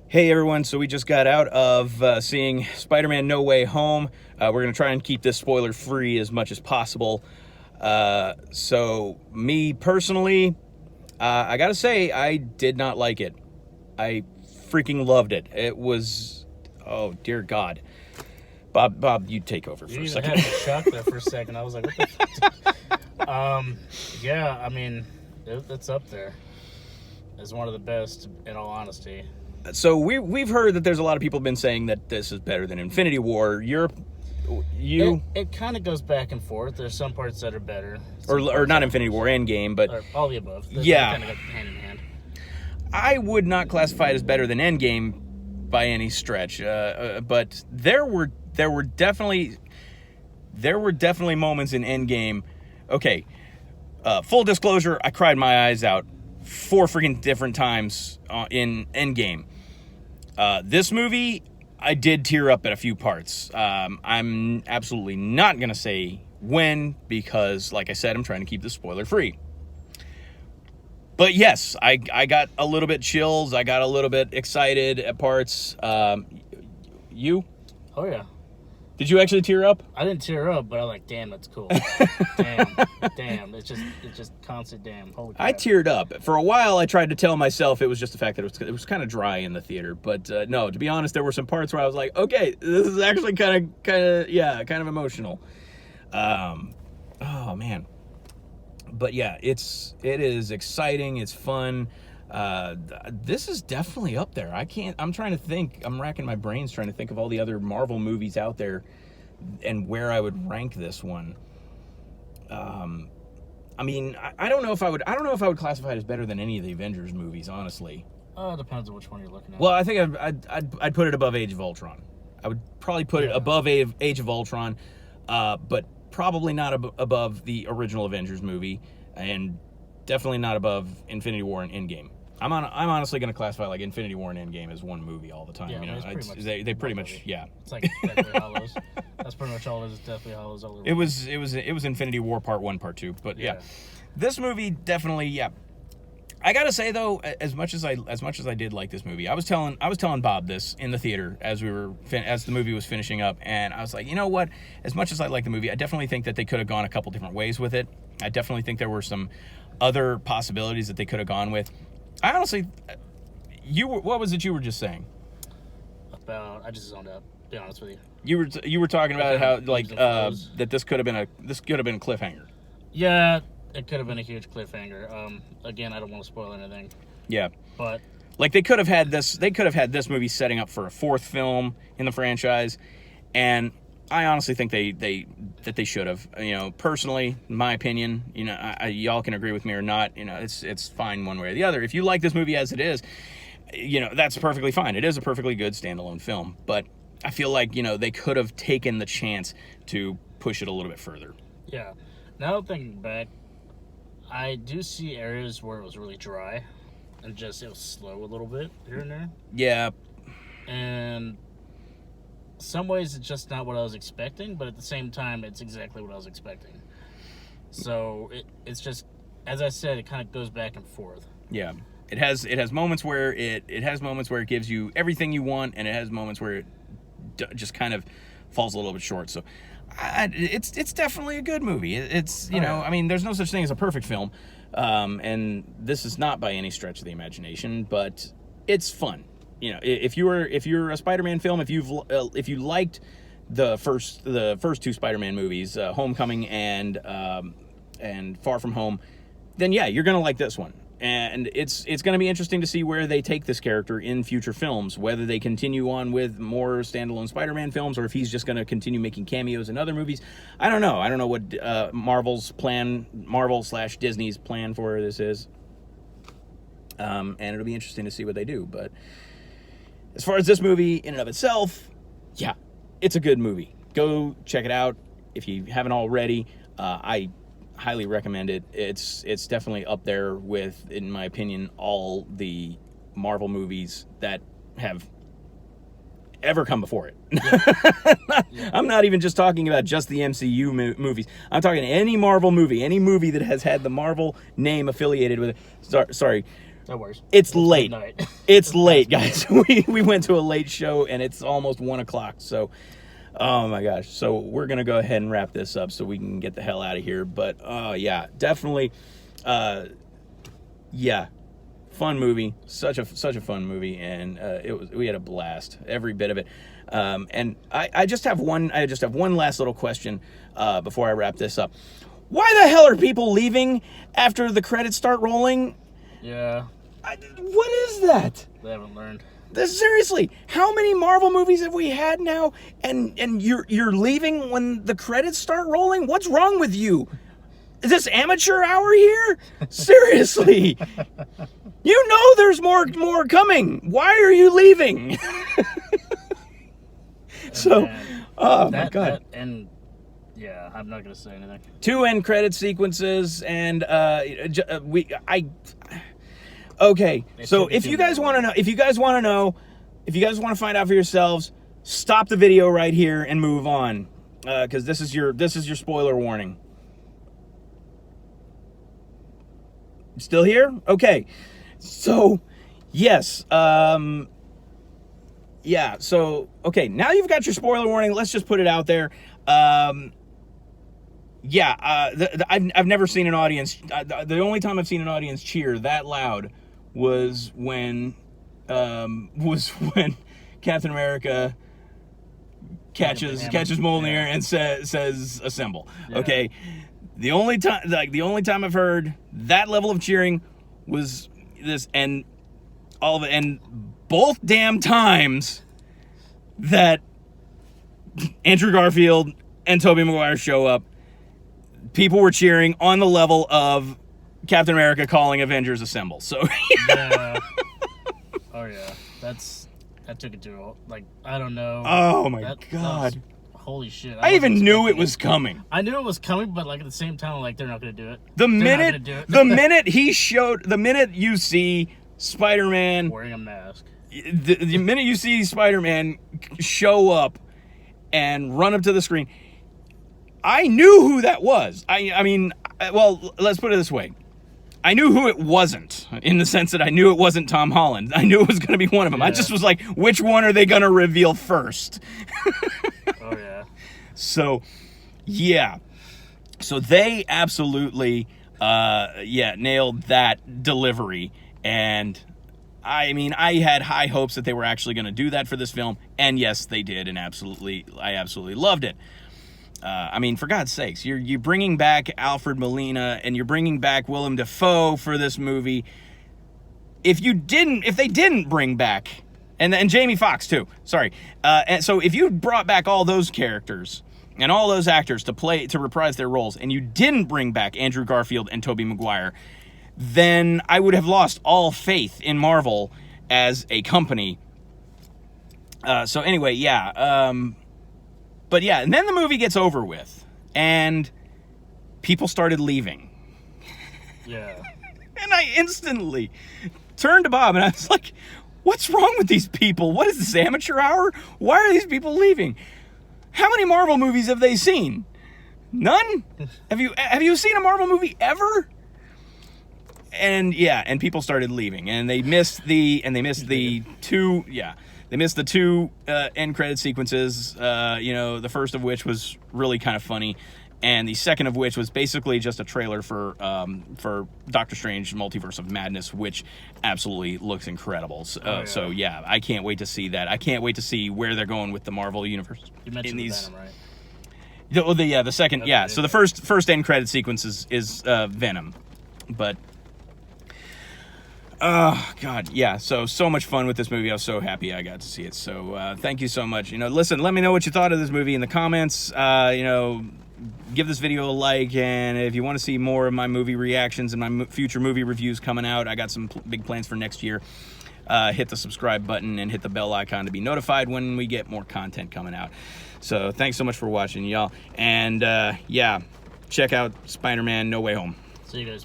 Hey everyone, so we just got out of seeing Spider-Man No Way Home. We're going to try and keep this spoiler free as much as possible. So me personally, I gotta say, I did not like it. I freaking loved it. It was, oh dear God. Bob, you take over for You a even second. had me shocked there for a second. I was like, what the fuck? Yeah, I mean, it's up there. It's one of the best, in all honesty. So we've heard that there's a lot of people been saying that this is better than Infinity War. It kind of goes back and forth. There's some parts that are better. Or not Infinity War, Endgame, but Or all the above. Yeah. Kind of go hand in hand. I would not classify it as better than Endgame by any stretch. But there were definitely moments in Endgame. Okay, full disclosure, I cried my eyes out 4 freaking different times in Endgame. This movie, I did tear up at a few parts. I'm absolutely not going to say when because, like I said, I'm trying to keep this spoiler free. But yes, I got a little bit chills. I got a little bit excited at parts. You? Oh, yeah. Did you actually tear up? I didn't tear up, but I was like, damn, that's cool. damn. It's just constant damn. Holy crap. I teared up. For a while, I tried to tell myself it was just the fact that it was kind of dry in the theater. But no, to be honest, there were some parts where I was like, okay, this is actually kind of emotional. Oh man. But yeah, it is exciting. It's fun. This is definitely up there. I'm trying to think. I'm racking my brains trying to think of all the other Marvel movies out there and where I would rank this one. I mean, I don't know if I would classify it as better than any of the Avengers movies, honestly. It depends on which one you're looking at. Well, I think I'd put it above Age of Ultron. I would probably put it above Age of Ultron, but probably not above the original Avengers movie, and definitely not above Infinity War and Endgame. I'm honestly going to classify like Infinity War and Endgame as one movie all the time. Yeah, you know, it's pretty much they pretty much, yeah. It's like Deathly Hallows. That's pretty much all it is. Deathly Hallows. All It was Infinity War Part 1, Part 2, but yeah. This movie definitely, yeah. I gotta say though, as much as I did like this movie, I was telling Bob this in the theater as the movie was finishing up, and I was like, you know what? As much as I like the movie, I definitely think that they could have gone a couple different ways with it. I definitely think there were some other possibilities that they could have gone with. I honestly, what was it you were just saying? I just zoned out. To be honest with you. You were talking about how like that this could have been a cliffhanger. Yeah. It could have been a huge cliffhanger. Again, I don't want to spoil anything. Yeah. But like they could have had this movie setting up for a 4th film in the franchise, and I honestly think they should have. You know, personally, in my opinion, you know, y'all can agree with me or not. You know, it's fine one way or the other. If you like this movie as it is, you know, that's perfectly fine. It is a perfectly good standalone film, but I feel like, you know, they could have taken the chance to push it a little bit further. Yeah. Now thinking back, I do see areas where it was really dry and it was slow a little bit here and there. Yeah. And some ways it's just not what I was expecting, but at the same time, it's exactly what I was expecting. So it's just, as I said, it kind of goes back and forth. Yeah. It has moments where it gives you everything you want, and it has moments where it just kind of falls a little bit short. So it's definitely a good movie. It's you know, I mean, there's no such thing as a perfect film, and this is not by any stretch of the imagination, but it's fun. You know, if you're a Spider-Man film, if you liked the first 2 Spider-Man movies, Homecoming and Far From Home, then yeah, you're gonna like this one. And it's going to be interesting to see where they take this character in future films, whether they continue on with more standalone Spider-Man films or if he's just going to continue making cameos in other movies. I don't know. I don't know what Marvel/Disney's plan for this is. And it'll be interesting to see what they do. But as far as this movie in and of itself, yeah, it's a good movie. Go check it out if you haven't already. I highly recommend it. It's definitely up there with, in my opinion, all the Marvel movies that have ever come before it. Yeah. I'm not even just talking about just the MCU movies. I'm talking any Marvel movie, any movie that has had the Marvel name affiliated with it. Sorry, That works. It's late. Midnight. It's late, guys. We went to a late show, and it's almost 1 o'clock. So, oh my gosh. So we're gonna go ahead and wrap this up so we can get the hell out of here. But yeah, definitely, yeah, fun movie. Such a fun movie, and we had a blast, every bit of it. And I just have one last little question before I wrap this up. Why the hell are people leaving after the credits start rolling? Yeah. What is that? They haven't learned. Seriously, how many Marvel movies have we had now? And you're leaving when the credits start rolling? What's wrong with you? Is this amateur hour here? Seriously. You know there's more coming. Why are you leaving? So, Man, oh my God. And yeah, I'm not gonna say anything. 2 end credit sequences, and okay. So if you guys want to know, if you guys want to find out for yourselves, stop the video right here and move on, because this is your spoiler warning. Still here? Okay. So, yes. Yeah. So, okay. Now you've got your spoiler warning. Let's just put it out there. Yeah, I've never seen an audience. The only time I've seen an audience cheer that loud was when Captain America catches Mjolnir and says assemble. Yeah. Okay, the only time I've heard that level of cheering was this, and all of it, and both damn times that Andrew Garfield and Tobey Maguire show up, people were cheering on the level of Captain America calling Avengers Assemble. So yeah. Oh yeah, that took it to, like, I don't know. Oh my God. Holy shit. I even knew it was coming. I knew it was coming, but like at the same time, like, they're not going to do it. The minute you see Spider-Man wearing a mask. The minute you see Spider-Man show up and run up to the screen, I knew who that was. I mean, well, let's put it this way. I knew who it wasn't, in the sense that I knew it wasn't Tom Holland. I knew it was going to be one of them. Yeah. I just was like, which one are they going to reveal first? Oh, yeah. So, yeah. So they absolutely, nailed that delivery. And, I mean, I had high hopes that they were actually going to do that for this film. And, yes, they did. And I absolutely loved it. I mean, for God's sakes, you're bringing back Alfred Molina and you're bringing back Willem Dafoe for this movie. If they didn't bring back, and Jamie Foxx too, sorry. And so if you brought back all those characters and all those actors to reprise their roles, and you didn't bring back Andrew Garfield and Tobey Maguire, then I would have lost all faith in Marvel as a company. So anyway, yeah. But yeah, and then the movie gets over with, and people started leaving. Yeah. And I instantly turned to Bob, and I was like, what's wrong with these people? What is this, amateur hour? Why are these people leaving? How many Marvel movies have they seen? None? Have you seen a Marvel movie ever? And yeah, and people started leaving, and they missed the two, yeah. They missed the 2 end credit sequences, the first of which was really kind of funny, and the second of which was basically just a trailer for Doctor Strange Multiverse of Madness, which absolutely looks incredible. So yeah, I can't wait to see that. I can't wait to see where they're going with the Marvel universe. You mentioned Venom, right? The second, yeah. So the first end credit sequence is Venom, but. Oh, God, yeah, so much fun with this movie. I was so happy I got to see it. So thank you so much. Listen, let me know what you thought of this movie in the comments. Give this video a like, and if you want to see more of my movie reactions and my future movie reviews coming out, I got some big plans for next year. Hit the subscribe button and hit the bell icon to be notified when we get more content coming out. So thanks so much for watching, y'all. And, yeah, check out Spider-Man No Way Home. See you guys.